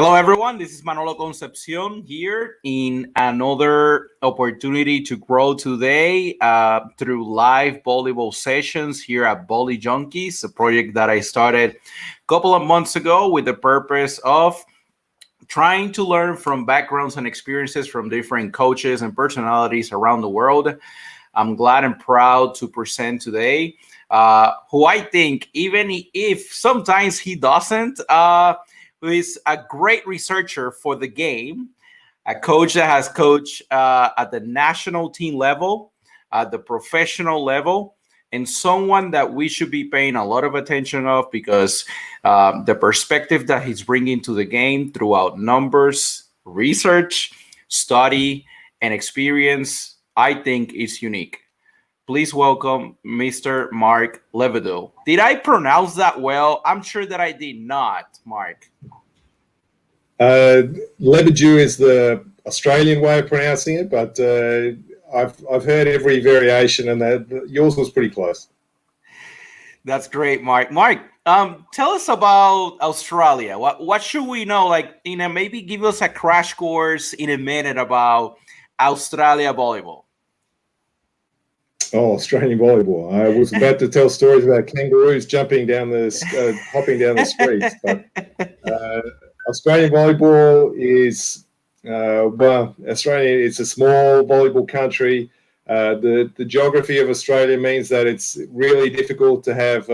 Hello, everyone. This is Manolo Concepcion here in another opportunity to grow today through live volleyball sessions here at Volley Junkies, a project that I started a couple of months ago with the purpose of trying to learn from backgrounds and experiences from different coaches and personalities around the world. I'm glad and proud to present today, who I think, even if sometimes he doesn't, who is a great researcher for the game, a coach that has coached at the national team level, at the professional level, and someone that we should be paying a lot of attention of because the perspective that he's bringing to the game throughout numbers, research, study, and experience, I think is unique. Please welcome Mr. Mark Lebedew. Did I pronounce that well? I'm sure that I did not, Mark. Lebedew is the Australian way of pronouncing it, but I've heard every variation, and that yours was pretty close. That's great, Mark. Mark, tell us about Australia. What should we know? Maybe give us a crash course in a minute about Australia volleyball. Oh, Australian volleyball. I was about to tell stories about kangaroos hopping down the streets, but Australian volleyball is, Australia, it's a small volleyball country. The geography of Australia means that it's really difficult to have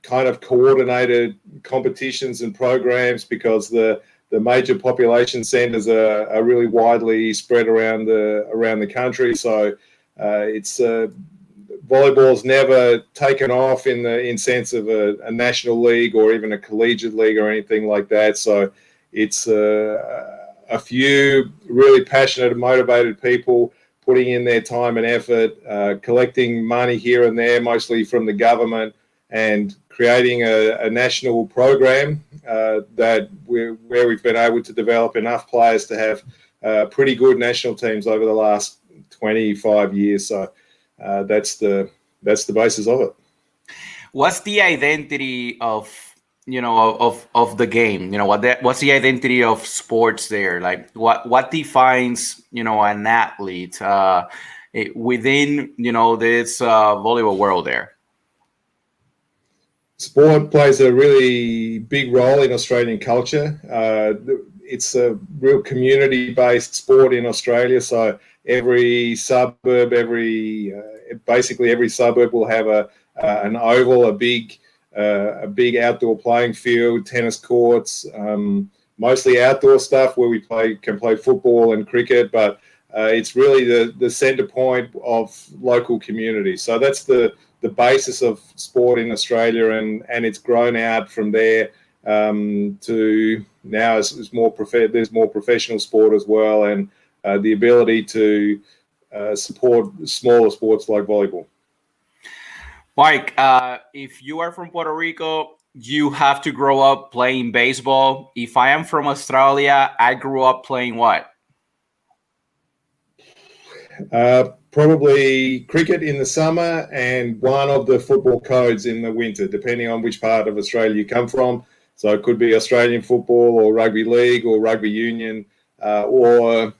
kind of coordinated competitions and programs because the major population centres are really widely spread around the country. So it's volleyball's never taken off in sense of a national league or even a collegiate league or anything like that. So it's a few really passionate and motivated people putting in their time and effort, collecting money here and there, mostly from the government, and creating a national program where we've been able to develop enough players to have pretty good national teams over the last 25 years. So that's the basis of it. What's the identity of the game? What's the identity of sports there? Like what defines an athlete within this volleyball world there? Sport plays a really big role in Australian culture. It's a real community-based sport in Australia. So every suburb, basically every suburb will have an oval, a big outdoor playing field, tennis courts, mostly outdoor stuff where we can play football and cricket. But it's really the centre point of local community. So that's the basis of sport in Australia, and it's grown out from there to now there's more professional sport as well, and the ability to support smaller sports like volleyball. Mike, if you are from Puerto Rico, you have to grow up playing baseball. If I am from Australia, I grew up playing what? Probably cricket in the summer and one of the football codes in the winter, depending on which part of Australia you come from. So it could be Australian football or rugby league or rugby union or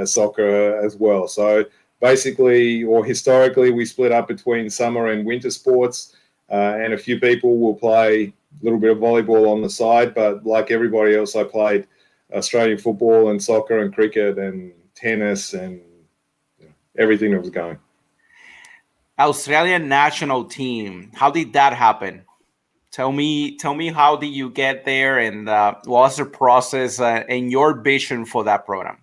soccer as well. So basically, or historically, we split up between summer and winter sports, and a few people will play a little bit of volleyball on the side. But like everybody else, I played Australian football and soccer and cricket and tennis and everything that was going. Australian national team. How did that happen? Tell me how did you get there, and what was the process and your vision for that program?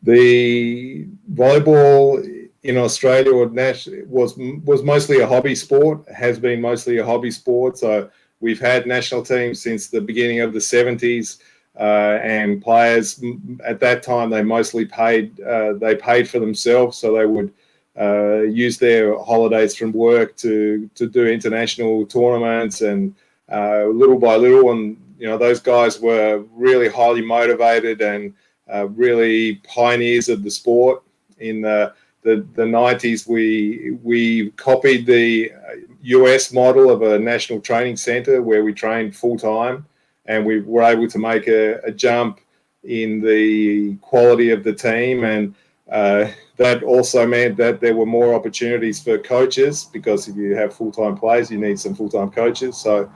The volleyball in Australia was mostly a hobby sport, has been mostly a hobby sport. So we've had national teams since the beginning of the 70s. And players at that time, they mostly paid for themselves, so they would use their holidays from work to do international tournaments, and little by little, and those guys were really highly motivated and really pioneers of the sport. In the 90s, we copied the US model of a national training center where we trained full time. and we were able to make a jump in the quality of the team. And that also meant that there were more opportunities for coaches, because if you have full-time players, you need some full-time coaches. So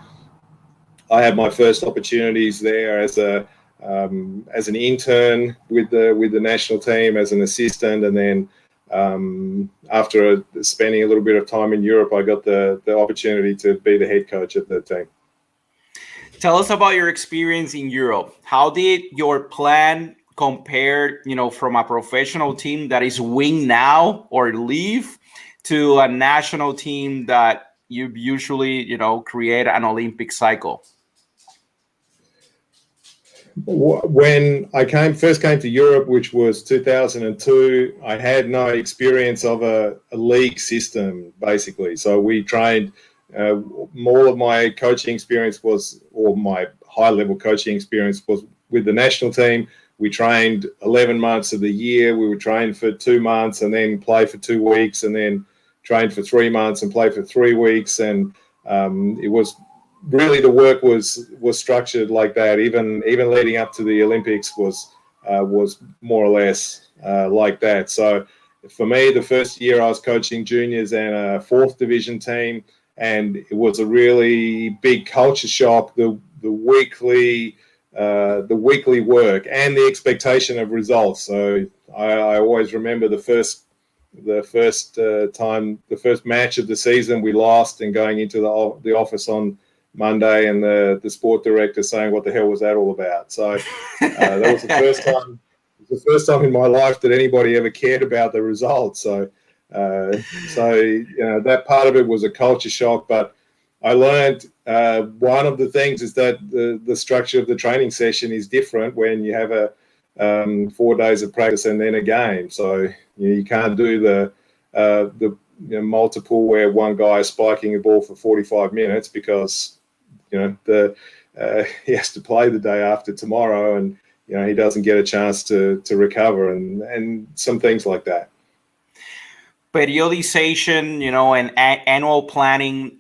I had my first opportunities there as an intern with the national team, as an assistant, and then after spending a little bit of time in Europe, I got the opportunity to be the head coach of the team. Tell us about your experience in Europe. How did your plan compare, from a professional team that is win now or leave to a national team that you usually, create an Olympic cycle? When I first came to Europe, which was 2002, I had no experience of a league system, basically. So we trained, more of my coaching experience was, or my high-level coaching experience was with the national team. We trained 11 months of the year. We would train for 2 months and then play for 2 weeks, and then train for 3 months and play for 3 weeks. And it was really, the work was structured like that. Even leading up to the Olympics was more or less like that. So for me, the first year I was coaching juniors and a 4th division team, and it was a really big culture shock. The weekly work and the expectation of results. So I always remember the first match of the season we lost, and going into the office on Monday, and the sport director saying, "What the hell was that all about?" So that was the first time. It was the first time in my life that anybody ever cared about the results. So that part of it was a culture shock. But I learned one of the things is that the structure of the training session is different when you have 4 days of practice and then a game. So you can't do the multiple where one guy is spiking a ball for 45 minutes, because he has to play the day after tomorrow, and he doesn't get a chance to recover, and some things like that. Periodization, and annual planning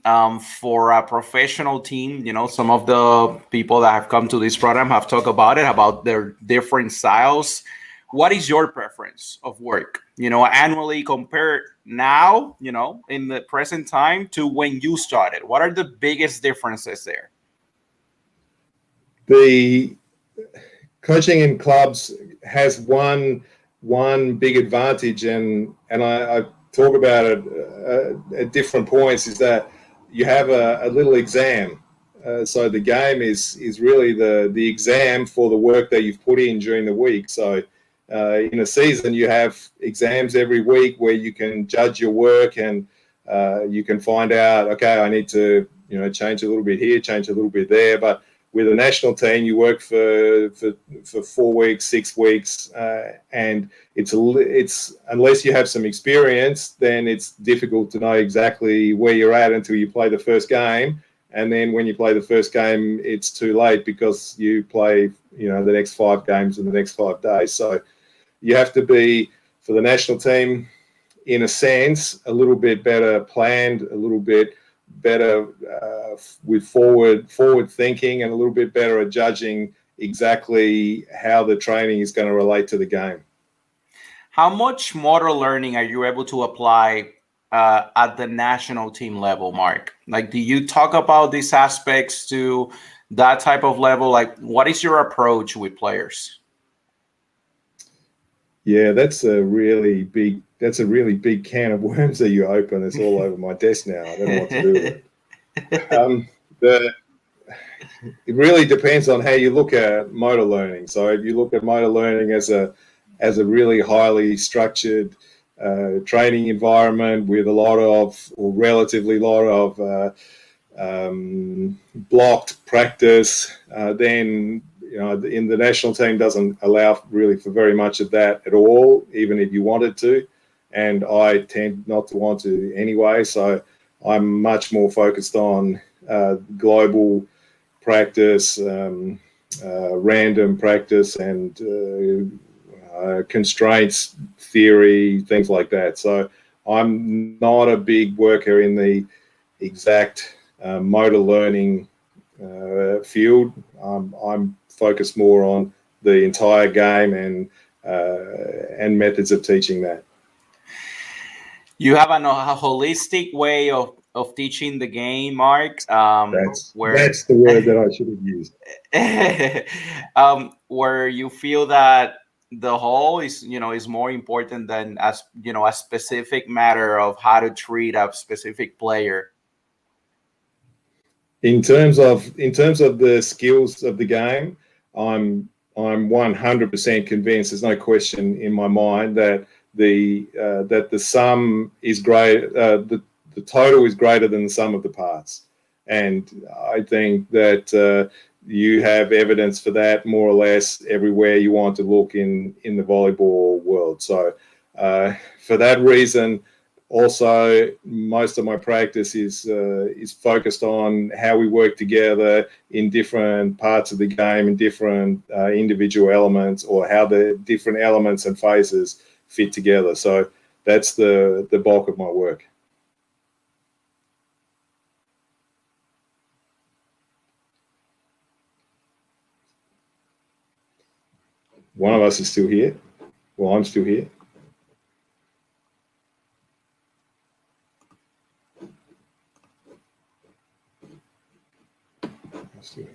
for a professional team. Some of the people that have come to this program have talked about it, about their different styles. What is your preference of work, annually, compared now, in the present time, to when you started? What are the biggest differences there? The coaching in clubs has one big advantage, and I talk about it at different points, is that you have a little exam. So the game is really the exam for the work that you've put in during the week. So in a season, you have exams every week where you can judge your work, and you can find out, okay, I need to change a little bit here, change a little bit there. But with a national team, you work for 4 weeks, 6 weeks, and it's unless you have some experience, then it's difficult to know exactly where you're at until you play the first game. And then when you play the first game, it's too late, because you play the next 5 games in the next 5 days. So you have to be, for the national team, in a sense, a little bit better planned, a little bit better with forward thinking, and a little bit better at judging exactly how the training is going to relate to the game. How much motor learning are you able to apply at the national team level, Mark? Like, do you talk about these aspects to that type of level? Like, what is your approach with players? Yeah, that's a really big can of worms that you open. It's all over my desk now. I don't know what to do with it. It really depends on how you look at motor learning. So if you look at motor learning as a really highly structured training environment with a lot of, or relatively lot of blocked practice, then in the national team doesn't allow really for very much of that at all, even if you wanted to. And I tend not to want to anyway. So I'm much more focused on global practice, random practice, and constraints theory, things like that. So I'm not a big worker in the exact motor learning field. I'm focused more on the entire game and methods of teaching that. You have a holistic way of teaching the game, Mark. That's the word that I should have used. Where you feel that the whole is more important than a specific matter of how to treat a specific player. In terms of the skills of the game, I'm 100% convinced. There's no question in my mind that the sum is great. The total is greater than the sum of the parts, and I think that you have evidence for that more or less everywhere you want to look in the volleyball world. So for that reason, also most of my practice is focused on how we work together in different parts of the game, in different individual elements, or how the different elements and phases fit together. So that's the bulk of my work. One of us is still here. Well, I'm still here. I'm still here.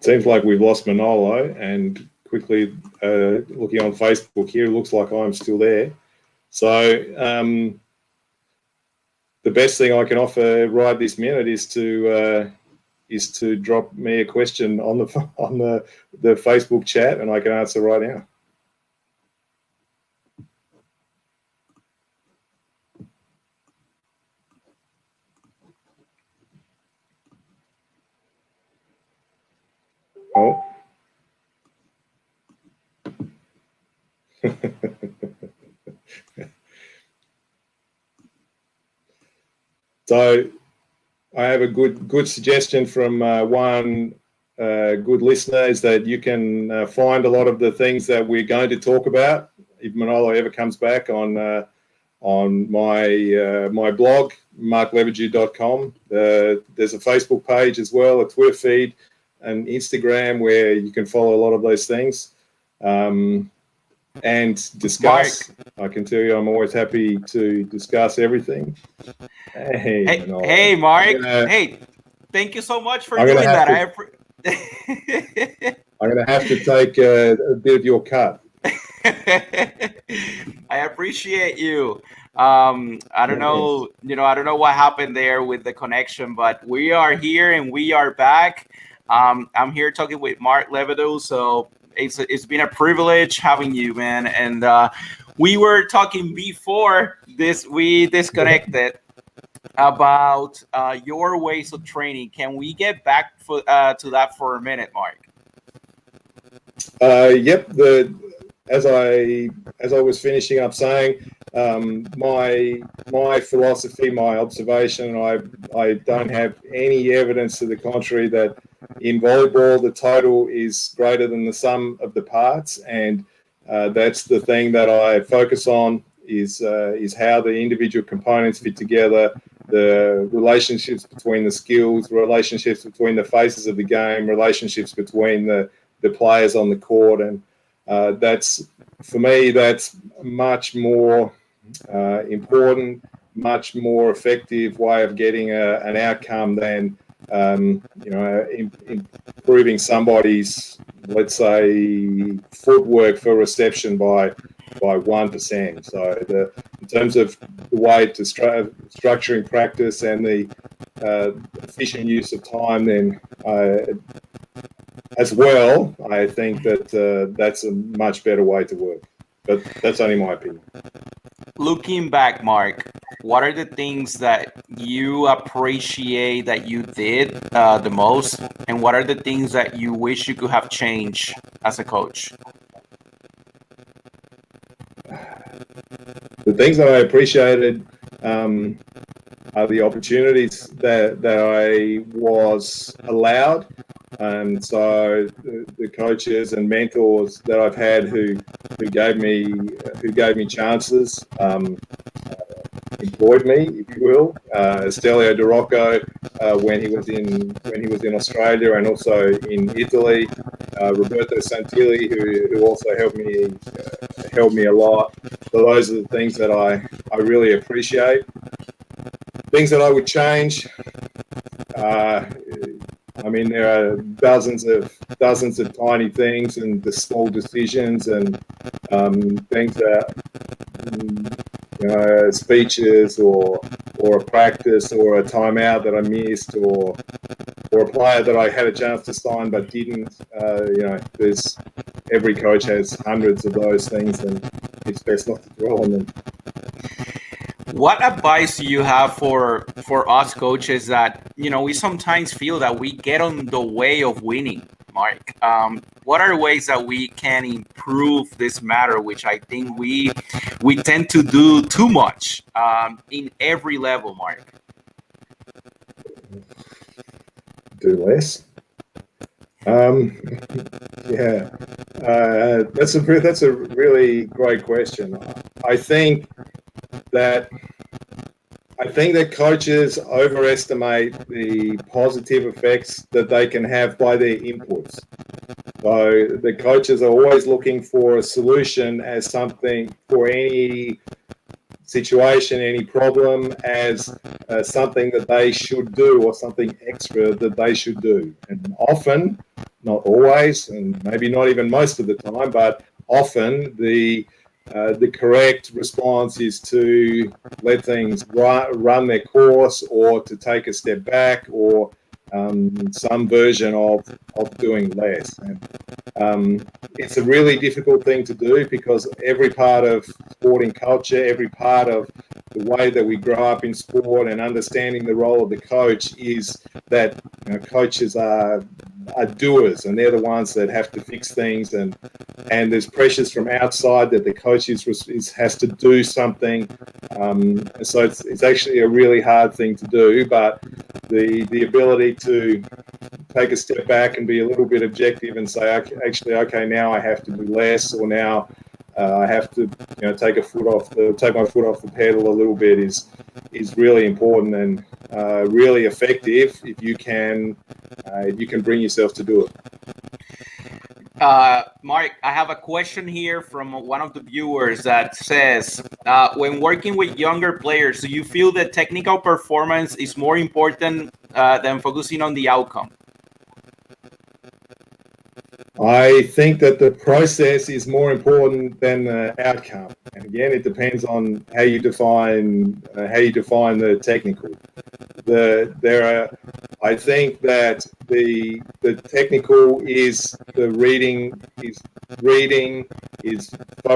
Seems like we've lost Manolo, and quickly looking on Facebook here, looks like I'm still there. So the best thing I can offer right this minute is to drop me a question on the Facebook chat, and I can answer right now. Oh. So I have a good suggestion from one good listener, is that you can find a lot of the things that we're going to talk about if Manolo ever comes back on my blog, marklebedew.com. There's a Facebook page as well, a Twitter feed, and Instagram where you can follow a lot of those things and discuss. Mark. I can tell you I'm always happy to discuss everything. Hey, Mark. Hey, thank you so much for doing that. I'm going to have to take a bit of your cut. I appreciate you. I don't know, I don't know what happened there with the connection, but we are here and we are back. I'm here talking with Mark Lebedew, so it's been a privilege having you, man. And we were talking before we disconnected about your ways of training. Can we get back to that for a minute, Mark? Yep. As I was finishing up saying, my philosophy, my observation, I don't have any evidence to the contrary that in volleyball the total is greater than the sum of the parts, and that's the thing that I focus on is how the individual components fit together, the relationships between the skills, relationships between the phases of the game, relationships between the players on the court, and that's, for me, that's much more important, much more effective way of getting an outcome than improving somebody's, let's say, footwork for reception by 1%. So in terms of the way to structuring practice and the efficient use of time, then as well, I think that that's a much better way to work. But that's only my opinion. Looking back, Mark, what are the things that you appreciate that you did the most, and what are the things that you wish you could have changed as a coach? The things that I appreciated are the opportunities that I was allowed. So the coaches and mentors that I've had who gave me chances, employed me, if you will. Stelio De Rocco, when he was in Australia and also in Italy. Roberto Santilli, who also helped me a lot. So those are the things that I really appreciate. Things that I would change. I mean, there are dozens of tiny things and the small decisions and things that speeches or a practice or a timeout that I missed or a player that I had a chance to sign but didn't. There's every coach has hundreds of those things, and it's best not to dwell on them. What advice do you have for us coaches that, we sometimes feel that we get on the way of winning, Mark? What are ways that we can improve this matter, which I think we tend to do too much in every level, Mark? Do less. Yeah, that's a really great question. I think that coaches overestimate the positive effects that they can have by their inputs. So the coaches are always looking for a solution as something for any situation, any problem, as something that they should do or something extra that they should do. And often, not always, and maybe not even most of the time, but often the correct response is to let things run their course, or to take a step back, or some version of doing less. And it's a really difficult thing to do, because every part of sporting culture, every part of the way that we grow up in sport and understanding the role of the coach is that coaches are doers, and they're the ones that have to fix things, and there's pressures from outside that the coach has to do something. So it's actually a really hard thing to do, but the ability to take a step back and be a little bit objective and say, okay, now I have to do less, or now I have to take my foot off the pedal a little bit is really important and really effective if you can bring yourself to do it. Mark, I have a question here from one of the viewers that says, when working with younger players, do you feel that technical performance is more important than focusing on the outcome? I think that the process is more important than the outcome. And again, it depends on how you define the technical. I think that the technical is the reading is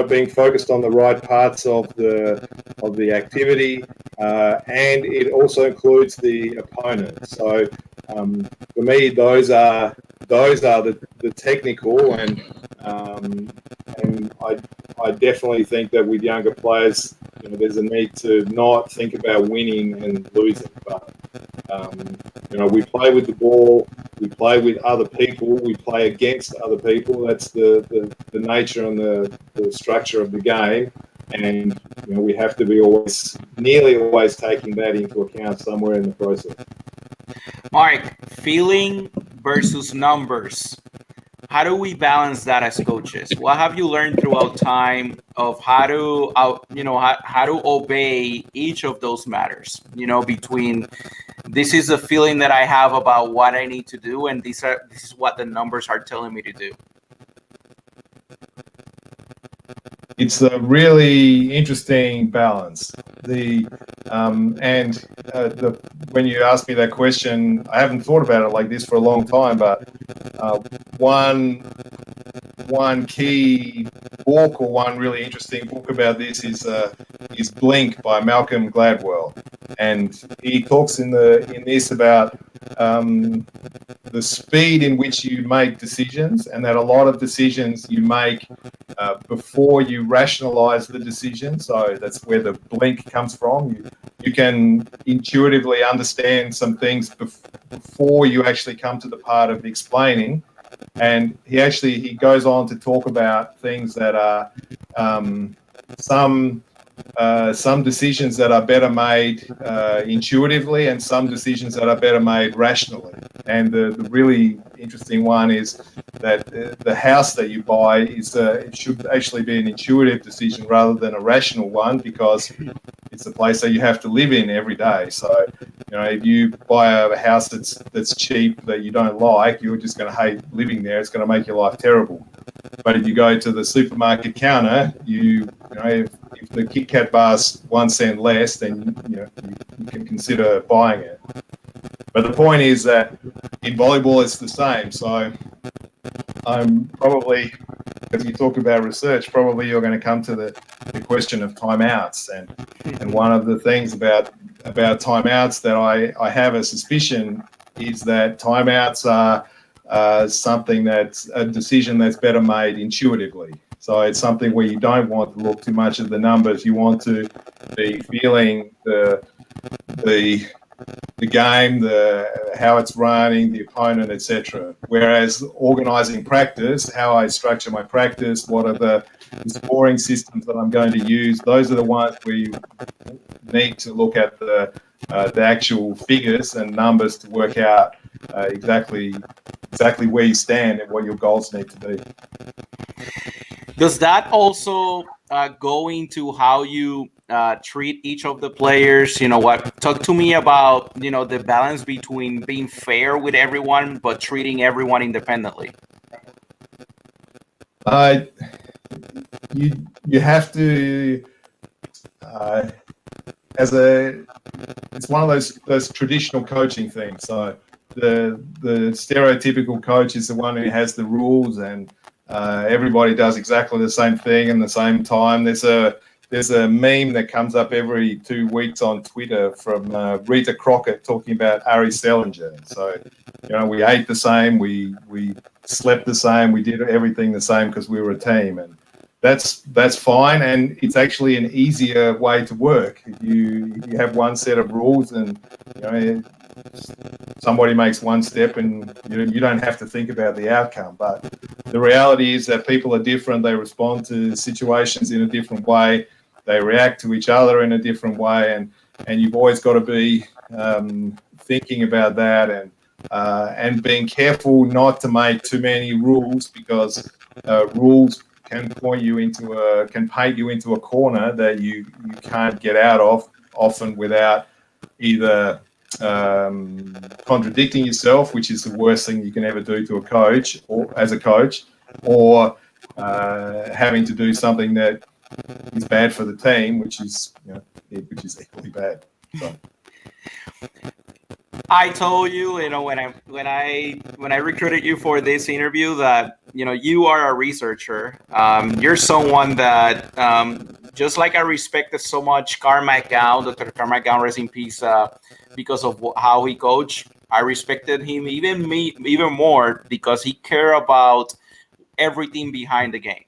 being focused on the right parts of the activity, and it also includes the opponent. So for me, those are the technical, and I definitely think that with younger players, there's a need to not think about winning and losing, but we play with the ball, we play with other people, we play against other people. That's the nature and the structure of the game, and we have to be nearly always taking that into account somewhere in the process. Mark, feeling versus numbers. How do we balance that as coaches? What have you learned throughout time of how to obey each of those matters? Between this is the feeling that I have about what I need to do, and this is what the numbers are telling me to do. It's a really interesting balance. When you asked me that question, I haven't thought about it like this for a long time, but one key book, or one really interesting book about this is Blink by Malcolm Gladwell, and he talks in this about the speed in which you make decisions, and that a lot of decisions you make before you rationalize the decision. So that's where the blink comes from. You can intuitively understand some things before you actually come to the part of explaining. And he goes on to talk about things that are some decisions that are better made intuitively, and some decisions that are better made rationally. And the really interesting one is that the house that you buy it should actually be an intuitive decision rather than a rational one, because it's a place that you have to live in every day. So, if you buy a house that's cheap, that you don't like, you're just going to hate living there. It's going to make your life terrible. But if you go to the supermarket counter, if the Kit Kat bar's 1 cent less, then you can consider buying it. But the point is that in volleyball, it's the same. So I'm probably, as you talk about research, probably you're going to come to the question of timeouts. And one of the things about timeouts that I have a suspicion is that timeouts are something that's a decision that's better made intuitively. So it's something where you don't want to look too much at the numbers. You want to be feeling the game, how it's running, the opponent, etc. Whereas organising practice, how I structure my practice, what are the scoring systems that I'm going to use, those are the ones where you need to look at the actual figures and numbers to work out exactly where you stand and what your goals need to be. Does that also go into how you treat each of the players? Talk to me about the balance between being fair with everyone but treating everyone independently. You have to it's one of those traditional coaching things. So the stereotypical coach is the one who has the rules, and everybody does exactly the same thing in the same time. There's a meme that comes up every 2 weeks on Twitter from Rita Crockett talking about Ari Selinger. So, we ate the same, we slept the same, we did everything the same because we were a team, and that's fine. And it's actually an easier way to work. You have one set of rules, and somebody makes one step, and you don't have to think about the outcome. But the reality is that people are different. They respond to situations in a different way. They react to each other in a different way, and you've always got to be thinking about that, and being careful not to make too many rules, because rules can paint you into a corner that you can't get out of, often without either contradicting yourself, which is the worst thing you can ever do to a coach, or as a coach, or having to do something that is bad for the team, which is equally bad. So. I told you, when I recruited you for this interview, that you are a researcher. You're someone that just like I respected so much Carl McGowan, Dr. Carl McGowan, rest in peace, because of how he coached. I respected him even more because he cared about everything behind the game.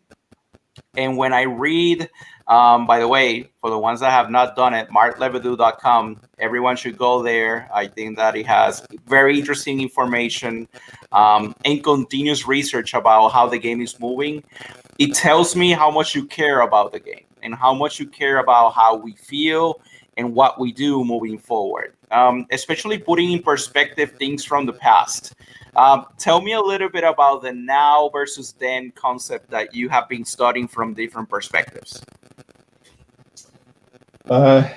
And when I read, by the way, for the ones that have not done it, marklebedew.com, everyone should go there. I think that it has very interesting information and continuous research about how the game is moving. It tells me how much you care about the game and how much you care about how we feel and what we do moving forward, especially putting in perspective things from the past. Tell me a little bit about the now versus then concept that you have been studying from different perspectives. The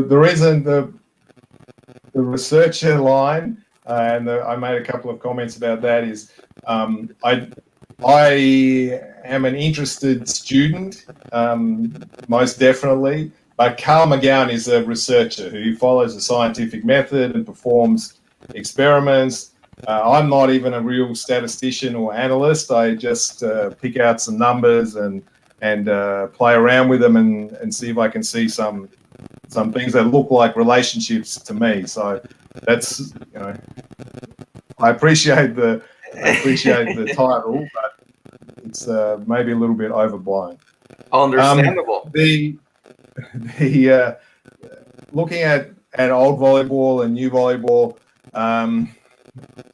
reason the researcher line, and I made a couple of comments about that, is I am an interested student, most definitely, but Carl McGowan is a researcher who follows a scientific method and performs experiments. I'm not even a real statistician or analyst. I just pick out some numbers and play around with them and see if I can see some things that look like relationships to me. So that's, I appreciate the title, but it's maybe a little bit overblown. Understandable. The looking at old volleyball and new volleyball,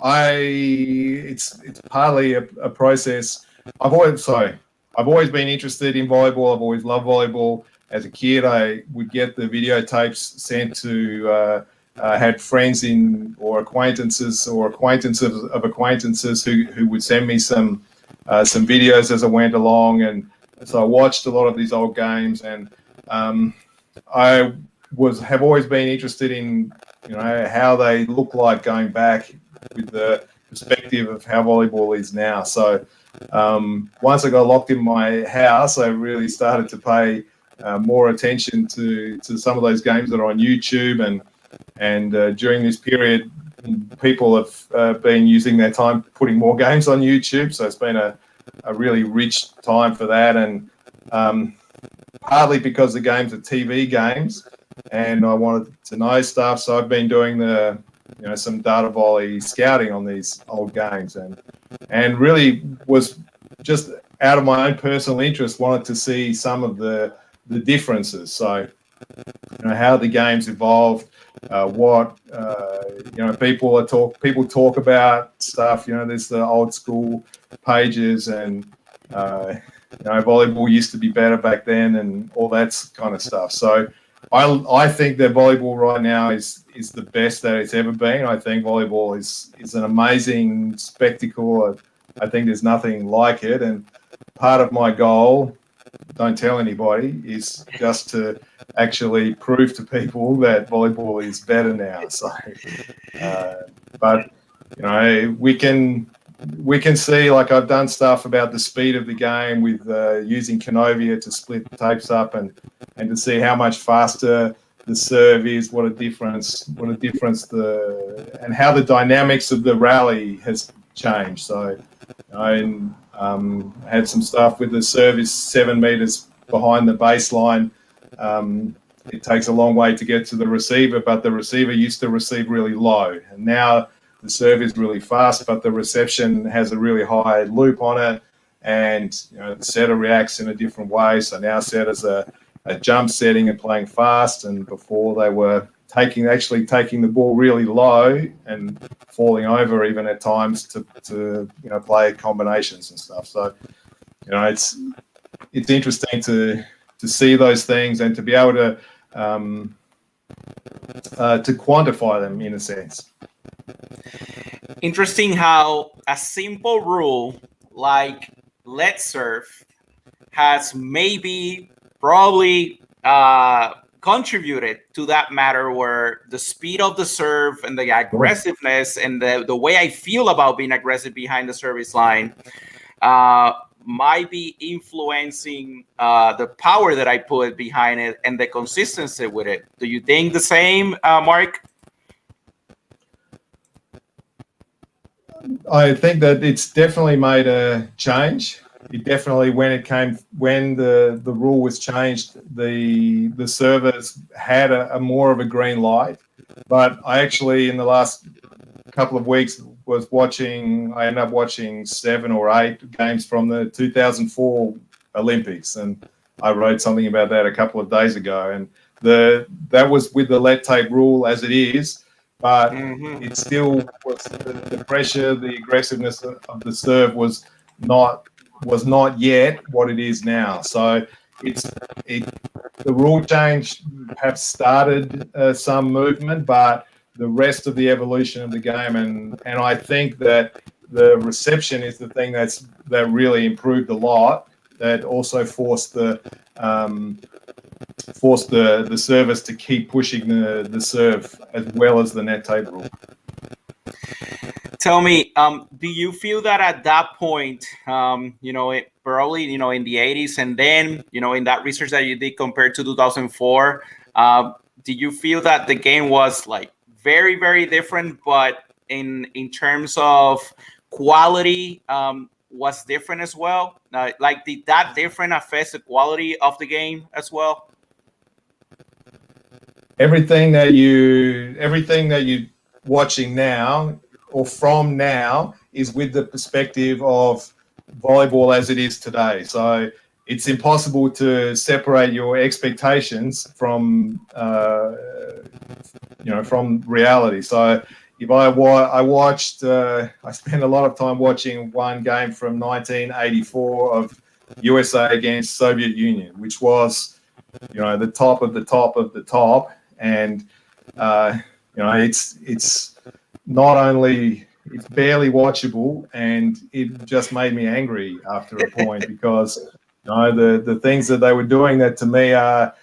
it's partly a process. I've always been interested in volleyball. I've always loved volleyball. As a kid, I would get the videotapes sent to. Had friends or acquaintances of acquaintances who would send me some videos as I went along, and so I watched a lot of these old games, and I have always been interested in how they look like going back with the perspective of how volleyball is now. So once I got locked in my house, I really started to pay more attention to some of those games that are on YouTube, and during this period, people have been using their time putting more games on YouTube. So it's been a really rich time for that, and partly because the games are TV games, and I wanted to know stuff. So I've been doing some data volley scouting on these old games, and really was just out of my own personal interest, wanted to see some of the differences. So how the games evolved, what people talk about stuff. There's the old school pages, and volleyball used to be better back then, and all that kind of stuff. So I think that volleyball right now is the best that it's ever been. I think volleyball is an amazing spectacle. I think there's nothing like it, and part of my goal, don't tell anybody, is just to actually prove to people that volleyball is better now. So, but we can see, like, I've done stuff about the speed of the game with using Canovia to split tapes up and to see how much faster the serve is, what a difference and how the dynamics of the rally has changed. So I had some stuff with the serve is 7 meters behind the baseline. It takes a long way to get to the receiver, but the receiver used to receive really low, and now the serve is really fast, but the reception has a really high loop on it, and the setter reacts in a different way. So now setters are jump setting and playing fast, and before they were taking the ball really low and falling over even at times to play combinations and stuff. So it's interesting to see those things and to be able to quantify them in a sense. Interesting how a simple rule like let serve has probably contributed to that matter, where the speed of the serve and the aggressiveness and the way I feel about being aggressive behind the service line might be influencing the power that I put behind it and the consistency with it. Do you think the same, Mark? I think that it's definitely made a change. It definitely, when the rule was changed, the servers had a more of a green light. But I actually, in the last couple of weeks, I ended up watching 7 or 8 games from the 2004 Olympics, and I wrote something about that a couple of days ago. And that was with the let tape rule as it is, but it still was the pressure, the aggressiveness of the serve was not yet what it is now. So the rule change perhaps started some movement, but the rest of the evolution of the game, and I think that the reception is the thing that really improved a lot. That also forced the service to keep pushing the serve as well as the net tape rule. Tell me, do you feel that at that point, probably, in the 80s, and then, in that research that you did compared to 2004, do you feel that the game was like very, very different, but in terms of quality was different as well? Like, did that different affect the quality of the game as well? Everything that you watching now or from now is with the perspective of volleyball as it is today. So it's impossible to separate your expectations from from reality. So if I watched, I spent a lot of time watching one game from 1984 of USA against Soviet Union, which was, the top of the top of the top. And it's not only, it's barely watchable, and it just made me angry after a point because the things that they were doing that to me are,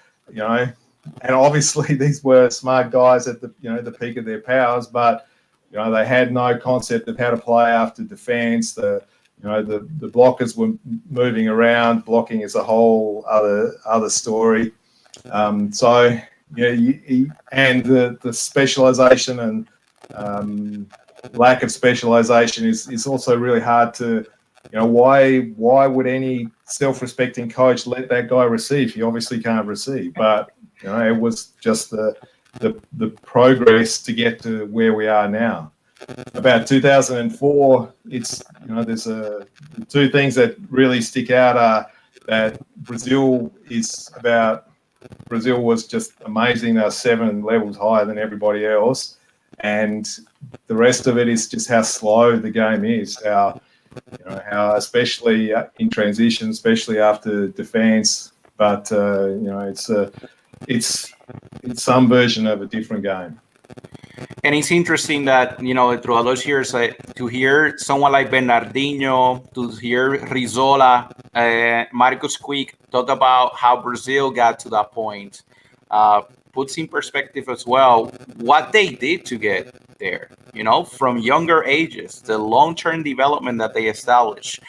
and obviously these were smart guys at the peak of their powers, but they had no concept of how to play after defense. The blockers were moving around. Blocking is a whole other story. So and the specialization and lack of specialization is also really hard to, why would any self-respecting coach let that guy receive? He obviously can't receive, but it was just the progress to get to where we are now. About 2004, it's, there's two things that really stick out are that Brazil was just amazing. They're 7 levels higher than everybody else. And the rest of it is just how slow the game is, how especially in transition, especially after defense. But, it's some version of a different game. And it's interesting that, throughout those years, to hear someone like Bernardinho, to hear Rizola, Marcus Quick talk about how Brazil got to that point, puts in perspective as well what they did to get there, from younger ages, the long-term development that they established,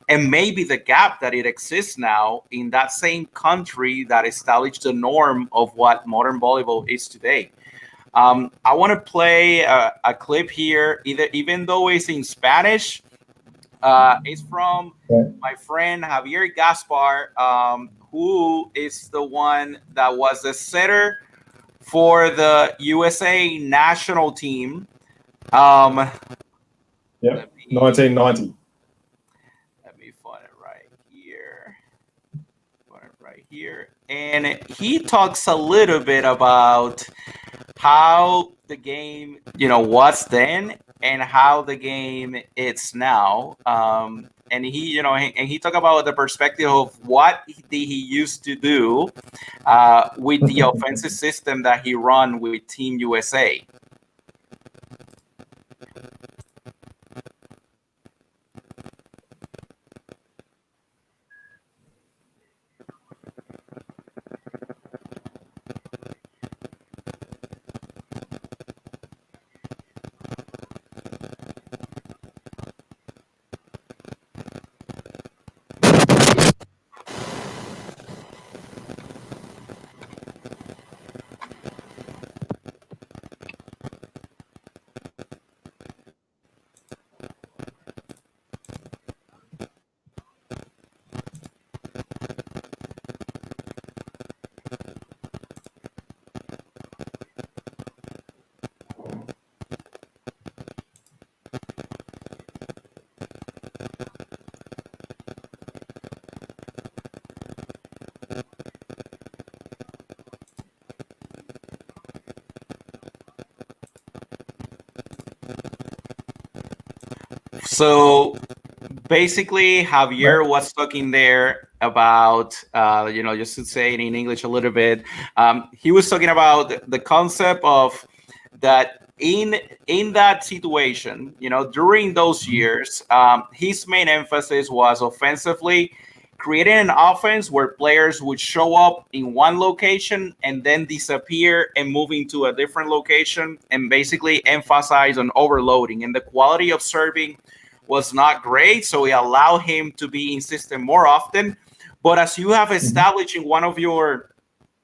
and maybe the gap that it exists now in that same country that established the norm of what modern volleyball is today. I want to play a clip here, even though it's in Spanish. It's from my friend Javier Gaspar, who is the one that was the setter for the USA national team. 1990. Let me find it right here. And he talks a little bit about how the game, was then and how the game is now. And he talked about the perspective of what he used to do with the offensive system that he run with Team USA. So basically, Javier was talking there about, just to say it in English a little bit, he was talking about the concept of that in that situation, during those years, his main emphasis was offensively creating an offense where players would show up in one location and then disappear and moving to a different location, and basically emphasize on overloading, and the quality of serving was not great, so we allow him to be in system more often. But as you have established in one of your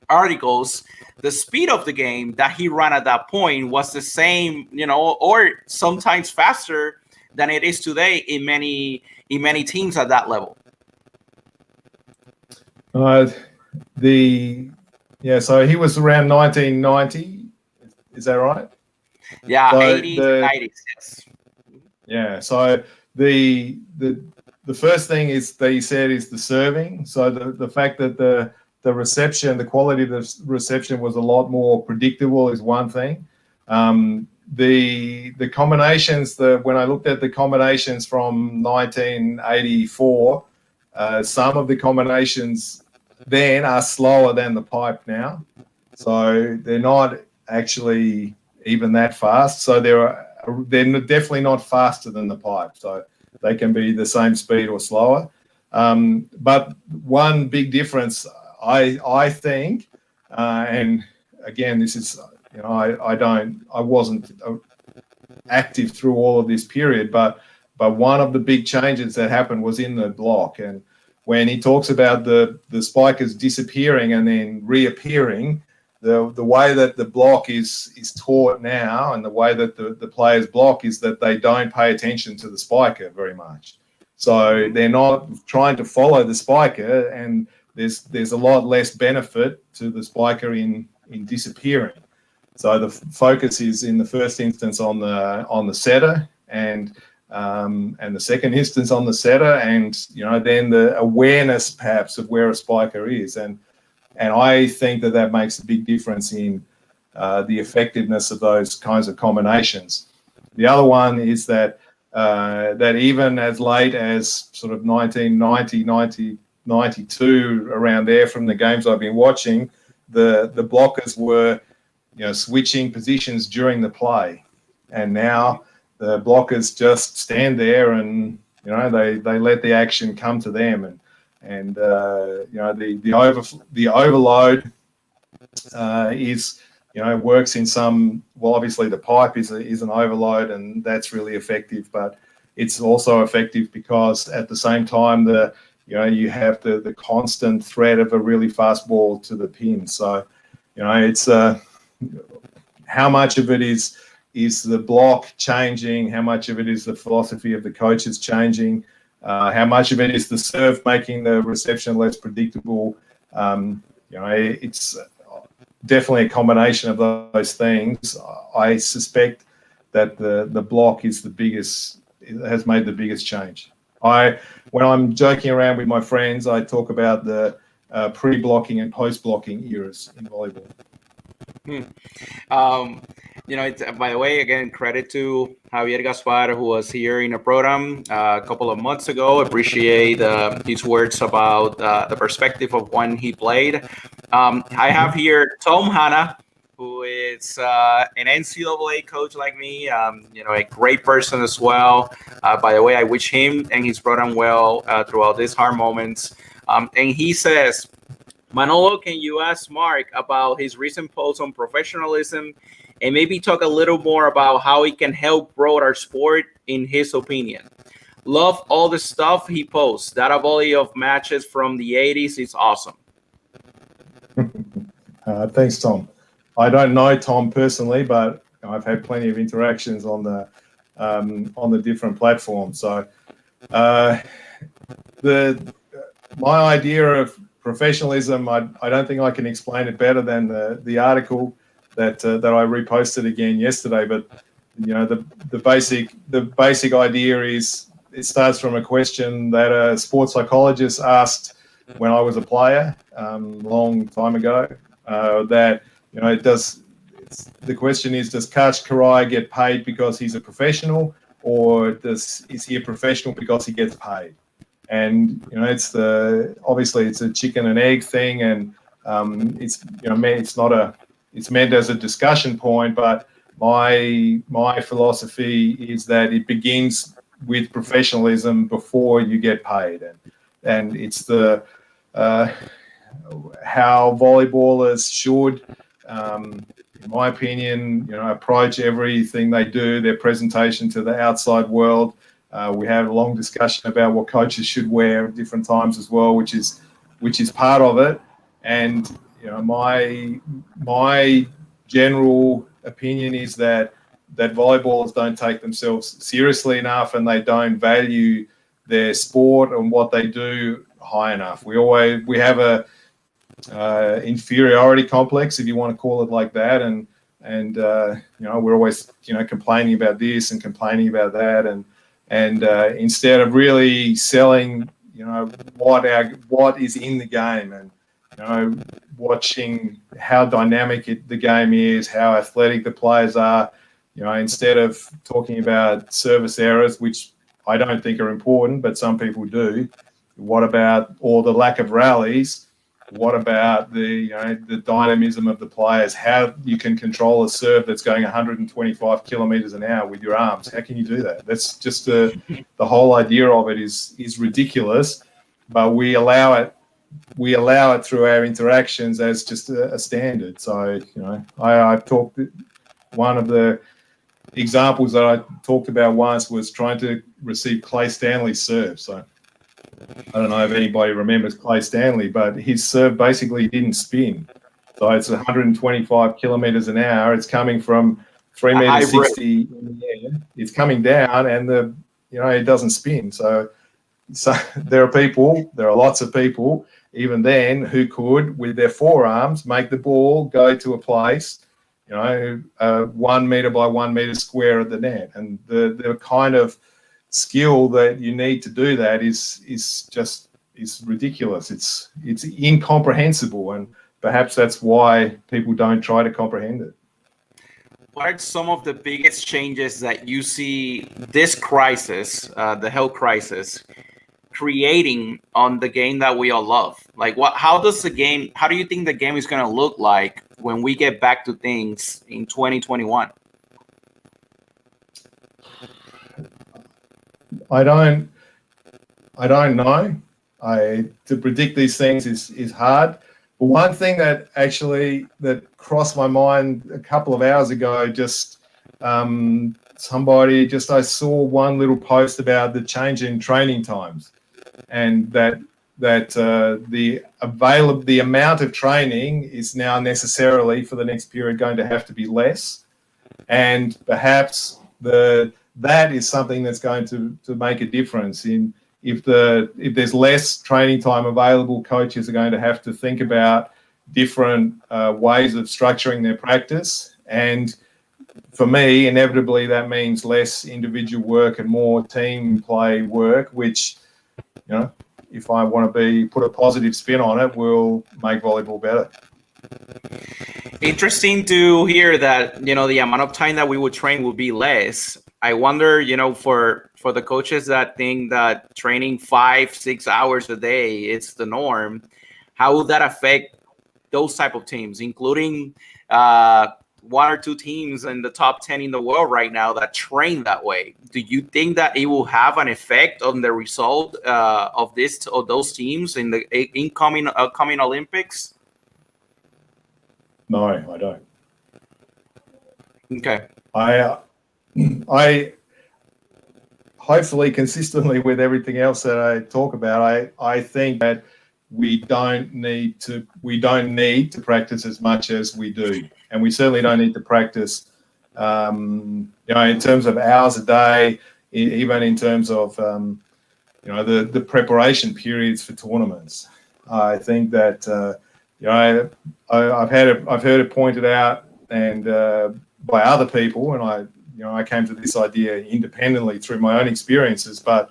articles, the speed of the game that he ran at that point was the same, or sometimes faster than it is today in many teams at that level. So he was around 1990. Is that right? Yeah, so 80s, 90s, yes. Yeah, so the first thing is that he said is the serving. So the fact that the reception, the quality of the reception was a lot more predictable is one thing. The combinations, when I looked at the combinations from 1984, some of the combinations then are slower than the pipe now. So they're not actually even that fast. So they're definitely not faster than the pipe. So they can be the same speed or slower. But one big difference, I think, and again, this is, I wasn't active through all of this period, but one of the big changes that happened was in the block. And when he talks about the spikers disappearing and then reappearing, the way that the block is taught now and the way that the players block is that they don't pay attention to the spiker very much. So they're not trying to follow the spiker, and there's a lot less benefit to the spiker in disappearing. So the focus is in the first instance on the setter and the second instance on the setter, and then the awareness perhaps of where a spiker is, and I think that makes a big difference in the effectiveness of those kinds of combinations. The other one is that even as late as sort of 1990, 92, around there, from the games I've been watching, the blockers were switching positions during the play, and now the blockers just stand there and they let the action come to them, and the overload is works in some. Well, obviously the pipe is an overload, and that's really effective, but it's also effective because at the same time you have the constant threat of a really fast ball to the pin. So it's how much of it is the block changing, how much of it is the philosophy of the coaches changing, how much of it is the serve making the reception less predictable. It's definitely a combination of those things. I suspect that the block is has made the biggest change. When I'm joking around with my friends, I talk about the pre-blocking and post-blocking eras in volleyball. By the way, again, credit to Javier Gaspar, who was here in a program a couple of months ago. Appreciate his words about the perspective of when he played. I have here Tom Hanna, who is an NCAA coach like me, a great person as well. By the way, I wish him and his program well throughout these hard moments. And he says, Manolo, can you ask Mark about his recent post on professionalism and maybe talk a little more about how it can help grow our sport, in his opinion? Love all the stuff he posts. That volley of matches from the 80s is awesome. Thanks, Tom. I don't know Tom personally, but I've had plenty of interactions on the different platforms. So my idea of professionalism, I don't think I can explain it better than the article that I reposted again yesterday. But the basic idea is, it starts from a question that a sports psychologist asked when I was a player long time ago. The question is, does Coach Karai get paid because he's a professional, or is he a professional because he gets paid? And obviously it's a chicken and egg thing, and it's meant as a discussion point. But my philosophy is that it begins with professionalism before you get paid, and it's how volleyballers should, in my opinion, approach everything they do, their presentation to the outside world. We have a long discussion about what coaches should wear at different times as well, which is part of it. And my general opinion is that volleyballers don't take themselves seriously enough, and they don't value their sport and what they do high enough. We have a inferiority complex, if you want to call it like that, and we're always complaining about this and complaining about that, and instead of really selling what is in the game, and watching how dynamic the game is, how athletic the players are, instead of talking about service errors, which I don't think are important, but some people do. What about all the lack of rallies? What about the dynamism of the players? How you can control a serve that's going 125 kilometers an hour with your arms? How can you do that? That's just the whole idea of it is ridiculous, but we allow it through our interactions as just a standard. So I've talked. One of the examples that I talked about once was trying to receive Clay Stanley's serve. So I don't know if anybody remembers Clay Stanley, but his serve basically didn't spin. So it's 125 kilometers an hour. It's coming from 3 meters 60 in the air. It's coming down, and it doesn't spin. So there are lots of people, even then, who could, with their forearms, make the ball go to a place, 1 meter by 1 meter square of the net. And the kind of skill that you need to do that is ridiculous. It's incomprehensible, and perhaps that's why people don't try to comprehend it. What are some of the biggest changes that you see this crisis, the health crisis, creating on the game that we all love? Like, how do you think the game is going to look like when we get back to things in 2021? I don't know. To predict these things is hard. But one thing that crossed my mind a couple of hours ago, I saw one little post about the change in training times, and that the amount of training is now necessarily for the next period going to have to be less, and perhaps that is something that's going to make a difference in if there's less training time available. Coaches are going to have to think about different ways of structuring their practice, and for me, inevitably that means less individual work and more team play work, which if I want to put a positive spin on it, will make volleyball better. Interesting to hear that the amount of time that we would train will be less. I wonder, for the coaches that think that training 5-6 hours a day is the norm, how would that affect those type of teams, including one or two teams in the top 10 in the world right now that train that way? Do you think that it will have an effect on the result of those teams in the upcoming Olympics? No, I don't. Okay. I hopefully, consistently with everything else that I talk about, I think that we don't need to practice as much as we do, and we certainly don't need to practice in terms of hours a day, even in terms of the preparation periods for tournaments. I think that I've heard it pointed out and by other people, and I came to this idea independently through my own experiences. But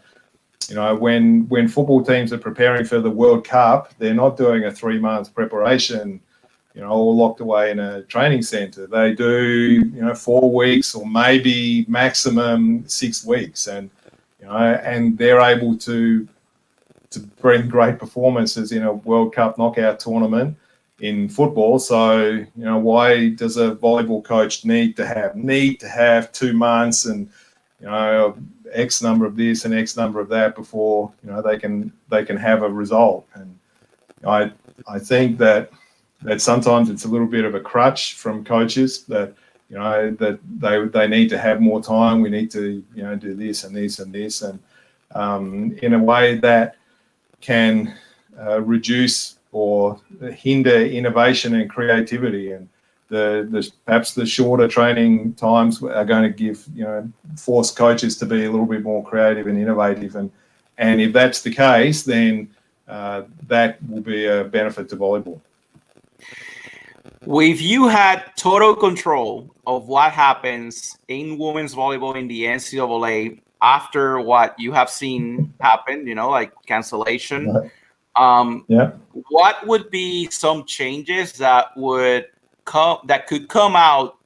when football teams are preparing for the World Cup, they're not doing a 3-month preparation, all locked away in a training centre. They do 4 weeks or maybe maximum 6 weeks, and they're able to bring great performances in a World Cup knockout tournament in football. So why does a volleyball coach need to have 2 months and X number of this and X number of that before they can have a result? And I think that sometimes it's a little bit of a crutch from coaches that that they need to have more time. We need to do this and this and this, and in a way that can reduce or hinder innovation and creativity. And perhaps the shorter training times are going to give, force coaches to be a little bit more creative and innovative. And if that's the case, then that will be a benefit to volleyball. If you had total control of what happens in women's volleyball in the NCAA after what you have seen happen, like cancellation, what would be some changes that could come out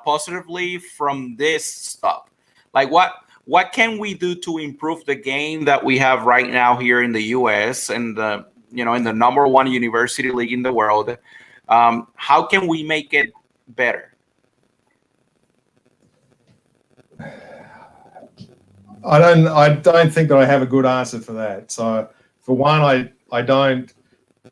positively from this stuff? Like what can we do to improve the game that we have right now here in the U.S. and in the number one university league in the world? How can we make it better? I don't think that I have a good answer for that. So for one, I don't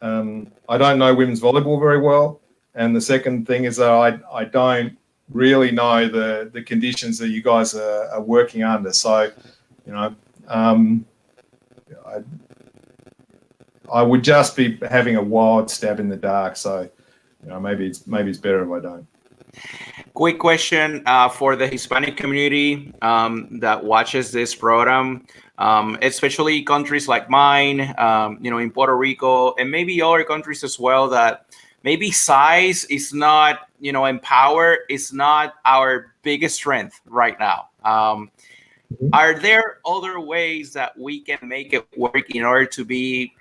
know women's volleyball very well, and the second thing is that I don't really know the conditions that you guys are working under. So I would just be having a wild stab in the dark. So maybe it's better if I don't. Quick question for the Hispanic community that watches this program, especially countries like mine, in Puerto Rico, and maybe other countries as well, that maybe size is not, and power is not our biggest strength right now. Are there other ways that we can make it work in order to be,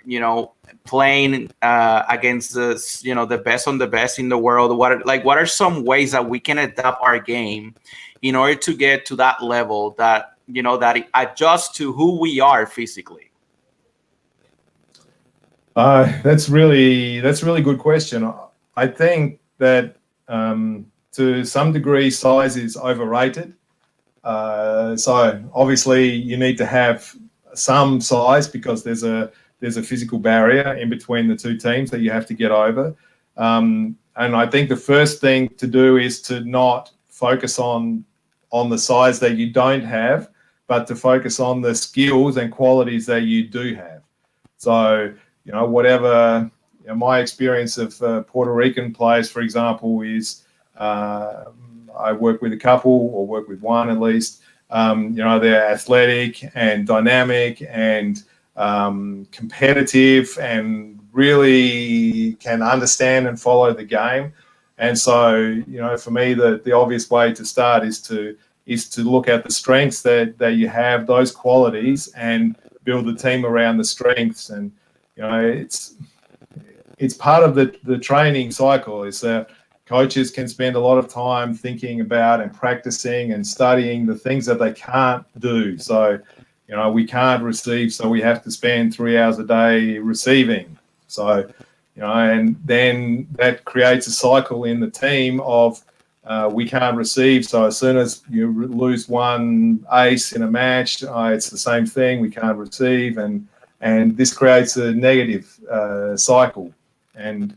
playing against the best on the best in the world? What are some ways that we can adapt our game in order to get to that level that that it adjusts to who we are physically? That's really good question. I think that to some degree size is overrated. So obviously you need to have some size because there's a physical barrier in between the two teams that you have to get over. And I think the first thing to do is to not focus on the size that you don't have, but to focus on the skills and qualities that you do have. So, whatever my experience of Puerto Rican players, for example, is I work with a couple, or work with one at least. They're athletic and dynamic and competitive and really can understand and follow the game. And so, for me, the obvious way to start is to look at the strengths that you have, those qualities, and build the team around the strengths. And it's part of the training cycle. Is that coaches can spend a lot of time thinking about and practicing and studying the things that they can't do. So, we can't receive, so we have to spend 3 hours a day receiving. So, and then that creates a cycle in the team of we can't receive. So as soon as you lose one ace in a match, it's the same thing. We can't receive, and this creates a negative cycle. And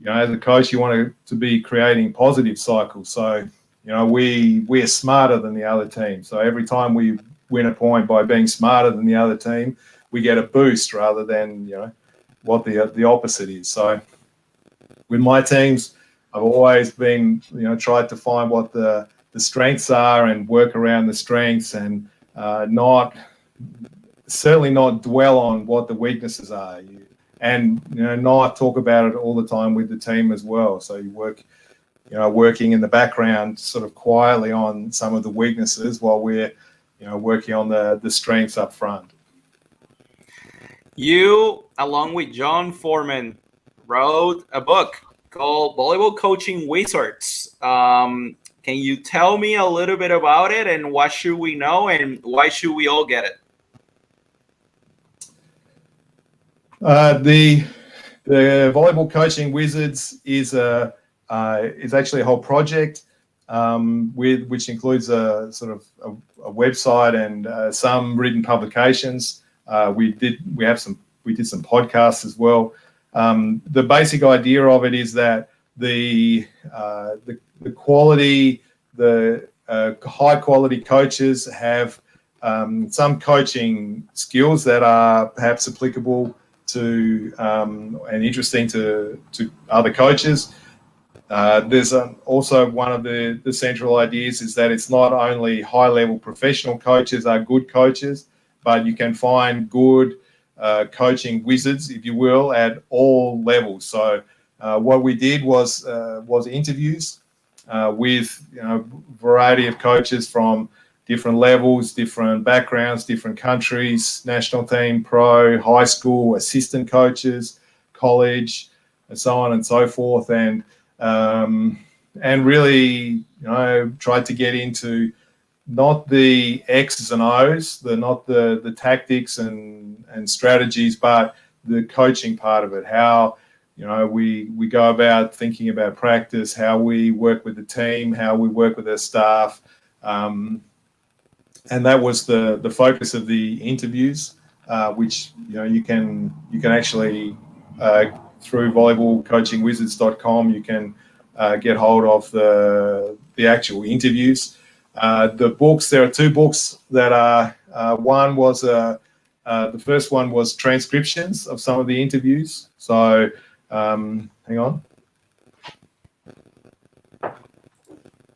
as a coach, you want to be creating positive cycles. So, we're smarter than the other team. So every time we win a point by being smarter than the other team, we get a boost rather than, what the opposite is. So with my teams, I've always been, tried to find what the strengths are and work around the strengths, and certainly not dwell on what the weaknesses are. And not talk about it all the time with the team as well. So you work, working in the background, sort of quietly on some of the weaknesses while we're, working on the strengths up front. You, along with John Foreman, wrote a book called Volleyball Coaching Wizards. Can you tell me a little bit about it, and what should we know, and why should we all get it? The Volleyball Coaching Wizards is actually a whole project which includes a sort of a website and some written publications. We did some podcasts as well. The basic idea of it is that the quality, the high quality coaches have some coaching skills that are perhaps applicable to and interesting to other coaches. There's also one of the central ideas is that it's not only high-level professional coaches are good coaches, but you can find good coaching wizards, if you will, at all levels. So what we did was interviews with variety of coaches from different levels, different backgrounds, different countries, national team, pro, high school, assistant coaches, college, and so on and so forth, and really, tried to get into not the X's and O's, not the tactics and strategies, but the coaching part of it. How we go about thinking about practice, how we work with the team, how we work with our staff, and that was the focus of the interviews, which you can actually through volleyballcoachingwizards.com you can get hold of the actual interviews. The books, there are two books that are one was the first one was transcriptions of some of the interviews. So hang on,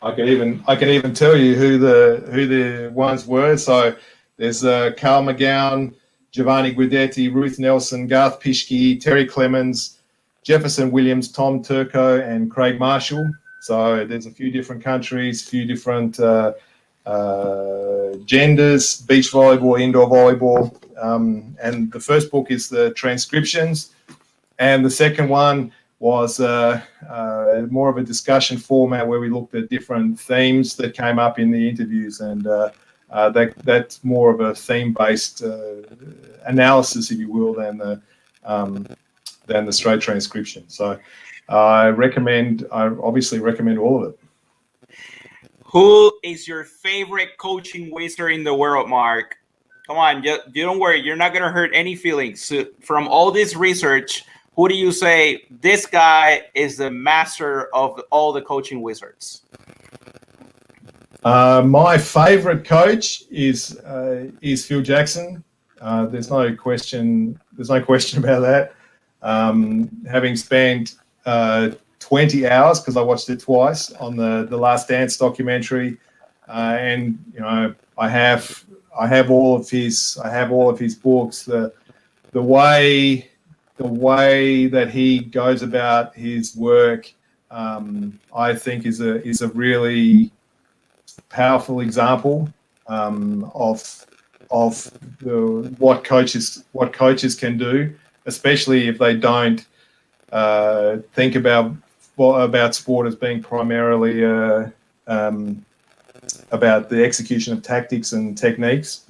I can even tell you who the ones were. So there's Carl McGowan, Giovanni Guidetti, Ruth Nelson, Garth Pischke, Terry Clemens, Jefferson Williams, Tom Turco, and Craig Marshall. So there's a few different countries, few different genders, beach volleyball, indoor volleyball. And the first book is the transcriptions. And the second one was more of a discussion format where we looked at different themes that came up in the interviews, and that's more of a theme-based analysis, if you will, than the straight transcription. So I obviously recommend all of it. Who is your favorite coaching wizard in the world, Mark? Come on, you don't worry. You're not going to hurt any feelings. So from all this research, who do you say this guy is the master of all the coaching wizards? My favorite coach is Phil Jackson. There's no question about that. Having spent 20 hours, because I watched it twice, on the Last Dance documentary, and I have all of his books. The way that he goes about his work, I think is a really powerful example of what coaches can do, especially if they don't think about sport as being primarily about the execution of tactics and techniques.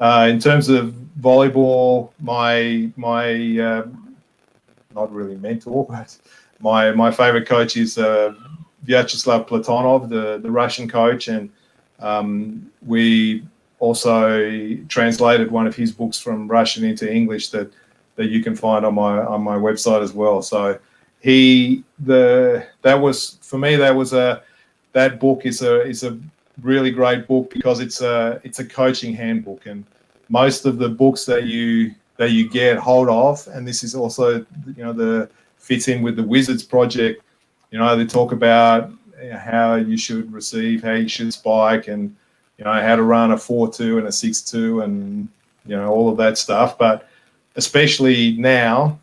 In terms of volleyball, my not really mentor, but my favorite coach is Vyacheslav Platonov, the Russian coach, and we also translated one of his books from Russian into English that you can find on my website as well. So that book is a really great book because it's a coaching handbook, and most of the books that you get hold of, and this is also the fits in with the Wizards project. They talk about how you should receive, how you should spike, and how to run a 4-2 and a 6-2, and all of that stuff. But especially now,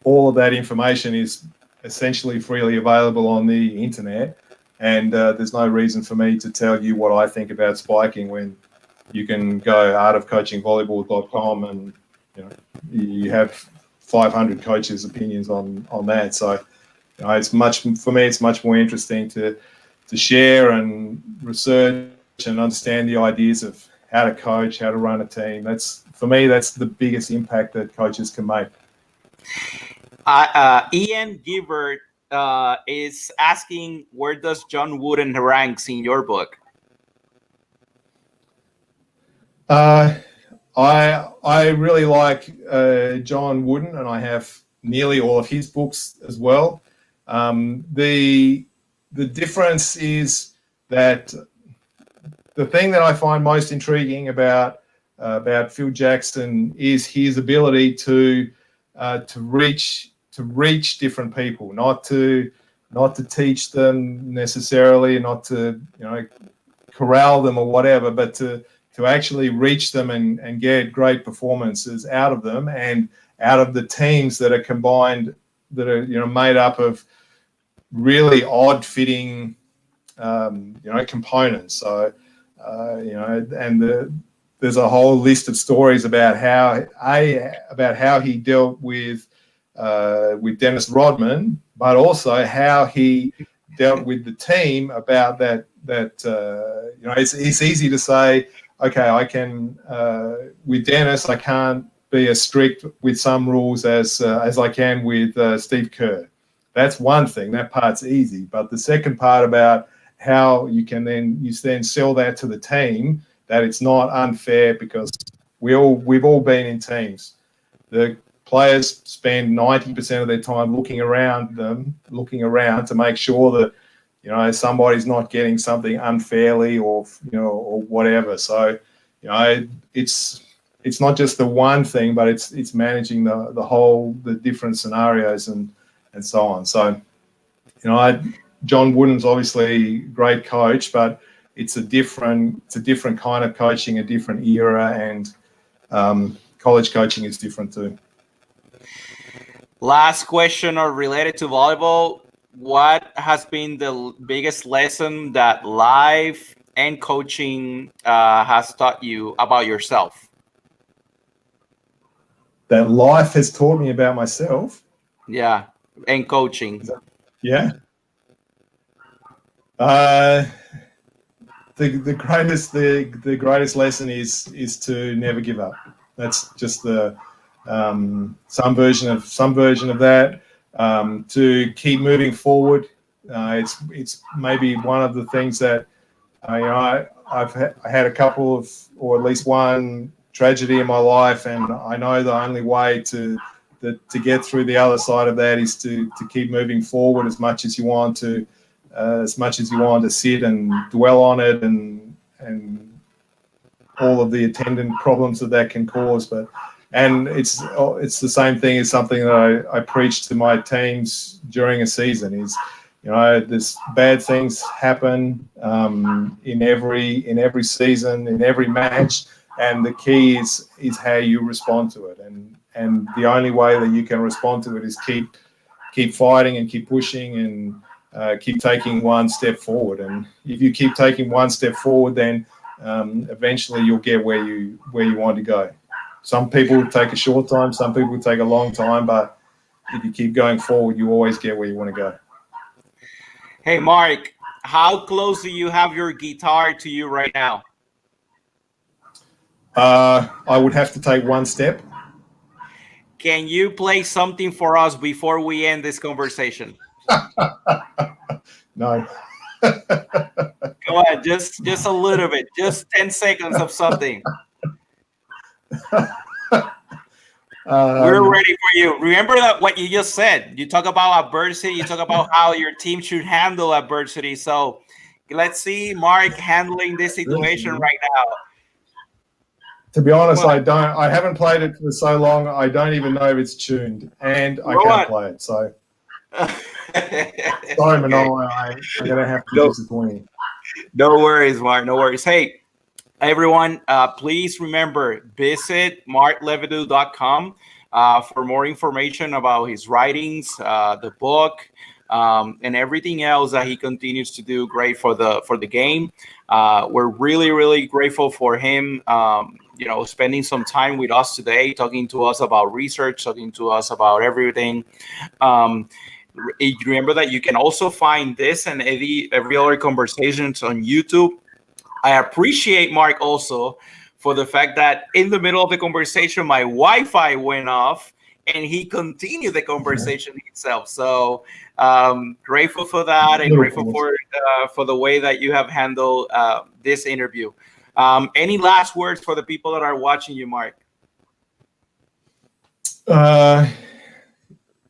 all of that information is essentially freely available on the internet, and there's no reason for me to tell you what I think about spiking when you can go artofcoachingvolleyball.com and you have 500 coaches' opinions on that. So it's much more interesting to share and research and understand the ideas of how to coach, how to run a team. That's the biggest impact that coaches can make. Ian Gilbert is asking, where does John Wooden ranks in your book? I really like John Wooden, and I have nearly all of his books as well. The difference is that the thing that I find most intriguing about about Phil Jackson is his ability to reach different people, not to teach them necessarily, not to corral them or whatever, but to actually reach them and get great performances out of them and out of the teams that are combined, that are made up of really odd fitting components. So there's a whole list of stories about how he dealt with Dennis Rodman, but also how he dealt with the team about that. It's easy to say, okay, I can with Dennis, I can't be as strict with some rules as I can with Steve Kerr. That's one thing. That part's easy. But the second part about how you then sell that to the team, that it's not unfair, because we've all been in teams. The players spend 90% of their time looking around to make sure that somebody's not getting something unfairly or whatever. So it's not just the one thing, but it's managing the different scenarios and so on. So John Wooden's obviously a great coach, but it's a different kind of coaching, a different era, and college coaching is different too. Last question related to volleyball. What has been the biggest lesson that life and coaching has taught you about yourself? That life has taught me about myself? Yeah, and coaching. Yeah. The greatest lesson is to never give up. That's just the some version of that. To keep moving forward. It's maybe one of the things that I had a couple of, or at least one tragedy in my life, and I know the only way to get through the other side of that is to keep moving forward as much as you want to. As much as you want to sit and dwell on it and all of the attendant problems that can cause, and it's the same thing as something that I preach to my teams during a season is, there's bad things happen in every season, in every match, and the key is how you respond to it, and the only way that you can respond to it is keep fighting and keep pushing and keep taking one step forward. And if you keep taking one step forward, then eventually you'll get where you want to go. Some people take a short time, some people take a long time, but if you keep going forward, you always get where you want to go. Hey, Mark, how close do you have your guitar to you right now? I would have to take one step. Can you play something for us before we end this conversation? No. Go ahead, just a little bit, just 10 seconds of something. We're ready for you. Remember that what you just said. You talk about adversity. You talk about how your team should handle adversity. So let's see Mark handling this situation right now. To be honest, I haven't played it for so long. I don't even know if it's tuned, and I can't play it. So sorry, Manolo. I'm gonna have to disappoint you. No worries, Mark. No worries. Hey, everyone, please remember, visit marklebedew.com for more information about his writings, the book, and everything else that he continues to do great for the game. We're really, really grateful for him, spending some time with us today, talking to us about research, talking to us about everything. Remember that you can also find this and every other conversations on YouTube. I appreciate Mark also for the fact that in the middle of the conversation, my Wi-Fi went off and he continued the conversation itself. So grateful for that, and grateful for the way that you have handled this interview. Any last words for the people that are watching you, Mark?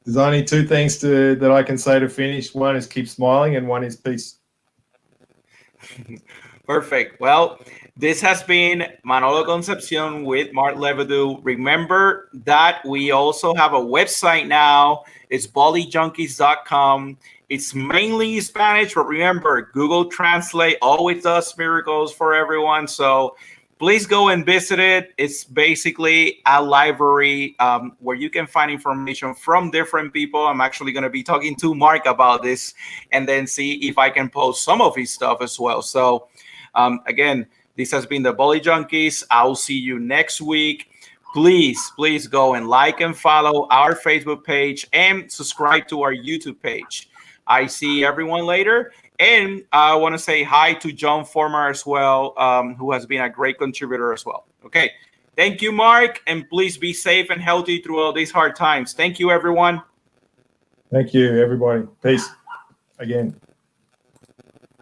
There's only two things that I can say to finish. One is keep smiling, and one is peace. Perfect. Well, this has been Manolo Concepcion with Mark Lebedew. Remember that we also have a website now. It's volleyjunkies.com. It's mainly Spanish, but remember, Google Translate always does miracles for everyone. So please go and visit it. It's basically a library where you can find information from different people. I'm actually going to be talking to Mark about this and then see if I can post some of his stuff as well. So again, this has been the Volley Junkies. I'll see you next week. Please go and like and follow our Facebook page and subscribe to our YouTube page. I see everyone later. And I want to say hi to John Former as well, who has been a great contributor as well. Okay. Thank you, Mark. And please be safe and healthy through all these hard times. Thank you, everyone. Thank you, everybody. Peace again.